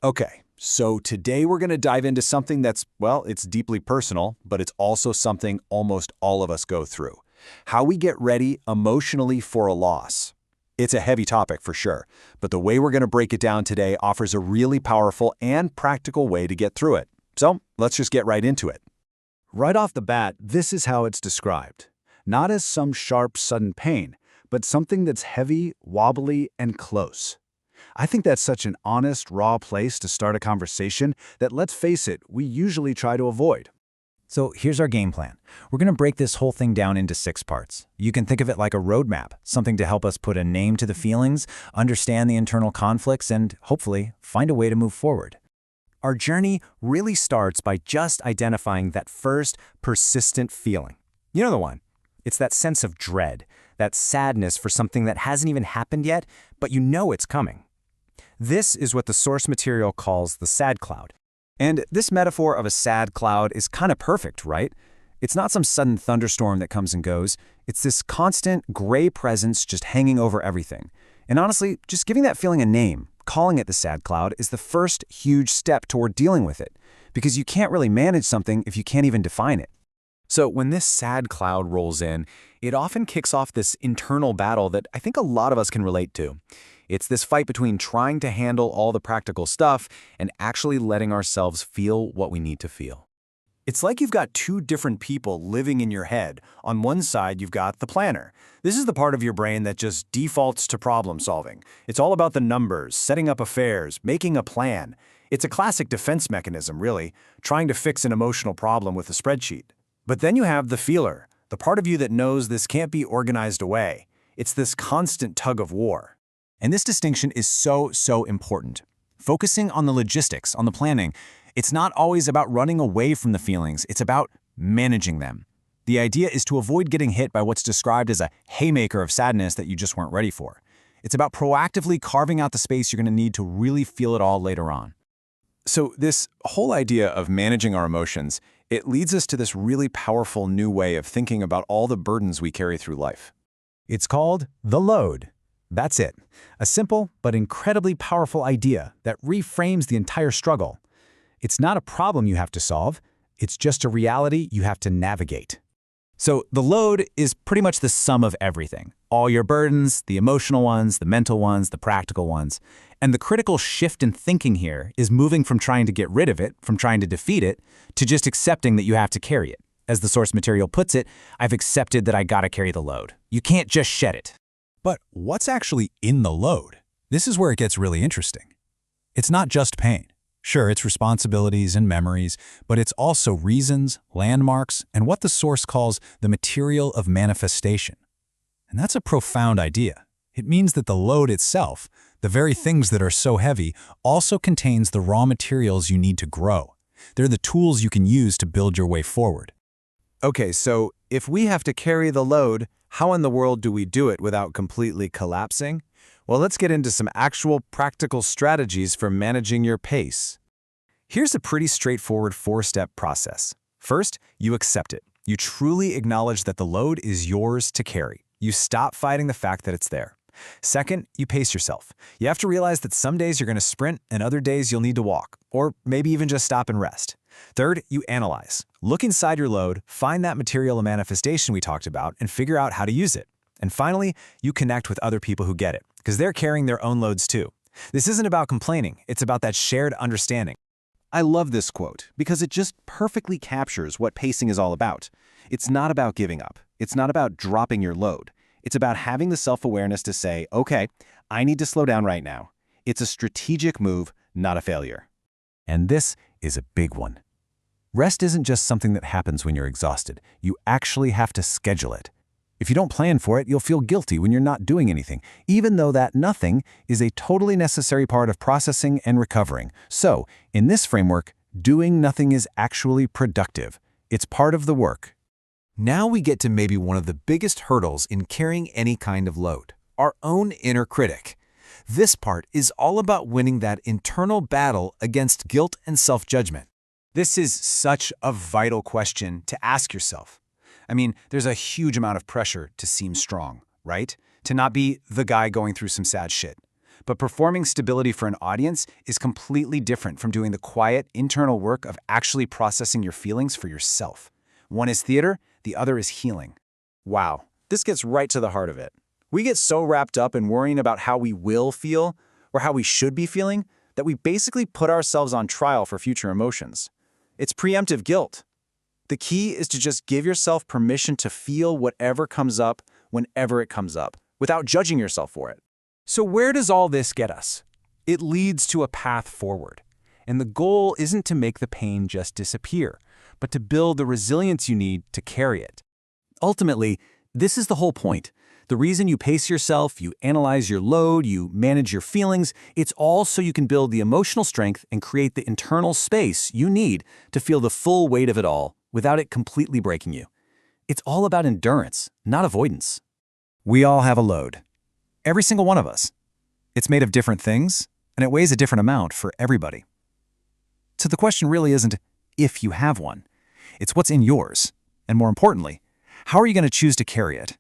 Okay, so today we're going to dive into something that's, well, it's deeply personal, but it's also something almost all of us go through. How we get ready emotionally for a loss. It's a heavy topic for sure, but the way we're going to break it down today offers a really powerful and practical way to get through it. So let's just get right into it. Right off the bat, this is how it's described. Not as some sharp, sudden pain, but something that's heavy, wobbly, and close. I think that's such an honest, raw place to start a conversation that, let's face it, we usually try to avoid. So here's our game plan. We're going to break this whole thing down into 6 parts. You can think of it like a roadmap, something to help us put a name to the feelings, understand the internal conflicts, and hopefully find a way to move forward. Our journey really starts by just identifying that first persistent feeling. You know the one. It's that sense of dread, that sadness for something that hasn't even happened yet, but you know it's coming. This is what the source material calls the sad cloud. And this metaphor of a sad cloud is kind of perfect, right? It's not some sudden thunderstorm that comes and goes. It's this constant gray presence just hanging over everything. And honestly, just giving that feeling a name, calling it the sad cloud, is the first huge step toward dealing with it. Because you can't really manage something if you can't even define it. So when this sad cloud rolls in, it often kicks off this internal battle that I think a lot of us can relate to. It's this fight between trying to handle all the practical stuff and actually letting ourselves feel what we need to feel. It's like you've got 2 different people living in your head. On one side, you've got the planner. This is the part of your brain that just defaults to problem solving. It's all about the numbers, setting up affairs, making a plan. It's a classic defense mechanism, really, trying to fix an emotional problem with a spreadsheet. But then you have the feeler, the part of you that knows this can't be organized away. It's this constant tug of war. And this distinction is so important. Focusing on the logistics, on the planning, it's not always about running away from the feelings, it's about managing them. The idea is to avoid getting hit by what's described as a haymaker of sadness that you just weren't ready for. It's about proactively carving out the space you're going to need to really feel it all later on. So this whole idea of managing our emotions, it leads us to this really powerful new way of thinking about all the burdens we carry through life. It's called the load. That's it. A simple but incredibly powerful idea that reframes the entire struggle. It's not a problem you have to solve. It's just a reality you have to navigate. So the load is pretty much the sum of everything. All your burdens, the emotional ones, the mental ones, the practical ones. And the critical shift in thinking here is moving from trying to get rid of it, from trying to defeat it, to just accepting that you have to carry it. As the source material puts it, I've accepted that I gotta carry the load. You can't just shed it. But what's actually in the load? This is where it gets really interesting. It's not just pain. Sure, it's responsibilities and memories, but it's also reasons, landmarks, and what the source calls the material of manifestation. And that's a profound idea. It means that the load itself, the very things that are so heavy, also contains the raw materials you need to grow. They're the tools you can use to build your way forward. Okay, so if we have to carry the load, how in the world do we do it without completely collapsing? Well, let's get into some actual practical strategies for managing your pace. Here's a pretty straightforward 4-step process. First, you accept it. You truly acknowledge that the load is yours to carry. You stop fighting the fact that it's there. Second, you pace yourself. You have to realize that some days you're going to sprint and other days you'll need to walk, or maybe even just stop and rest. Third, you analyze. Look inside your load, find that material of manifestation we talked about, and figure out how to use it. And finally, you connect with other people who get it, because they're carrying their own loads too. This isn't about complaining, it's about that shared understanding. I love this quote because it just perfectly captures what pacing is all about. It's not about giving up. It's not about dropping your load. It's about having the self-awareness to say, okay, I need to slow down right now. It's a strategic move, not a failure. And this is a big one. Rest isn't just something that happens when you're exhausted. You actually have to schedule it. If you don't plan for it, you'll feel guilty when you're not doing anything, even though that nothing is a totally necessary part of processing and recovering. So, in this framework, doing nothing is actually productive. It's part of the work. Now we get to maybe one of the biggest hurdles in carrying any kind of load, our own inner critic. This part is all about winning that internal battle against guilt and self-judgment. This is such a vital question to ask yourself. I mean, there's a huge amount of pressure to seem strong, right? To not be the guy going through some sad shit. But performing stability for an audience is completely different from doing the quiet, internal work of actually processing your feelings for yourself. One is theater, the other is healing. Wow, this gets right to the heart of it. We get so wrapped up in worrying about how we will feel or how we should be feeling that we basically put ourselves on trial for future emotions. It's preemptive guilt. The key is to just give yourself permission to feel whatever comes up whenever it comes up, without judging yourself for it. So where does all this get us? It leads to a path forward. And the goal isn't to make the pain just disappear, but to build the resilience you need to carry it. Ultimately, this is the whole point. The reason you pace yourself, you analyze your load, you manage your feelings, it's all so you can build the emotional strength and create the internal space you need to feel the full weight of it all without it completely breaking you. It's all about endurance, not avoidance. We all have a load. Every single one of us. It's made of different things, and it weighs a different amount for everybody. So the question really isn't if you have one. It's what's in yours. And more importantly, how are you going to choose to carry it?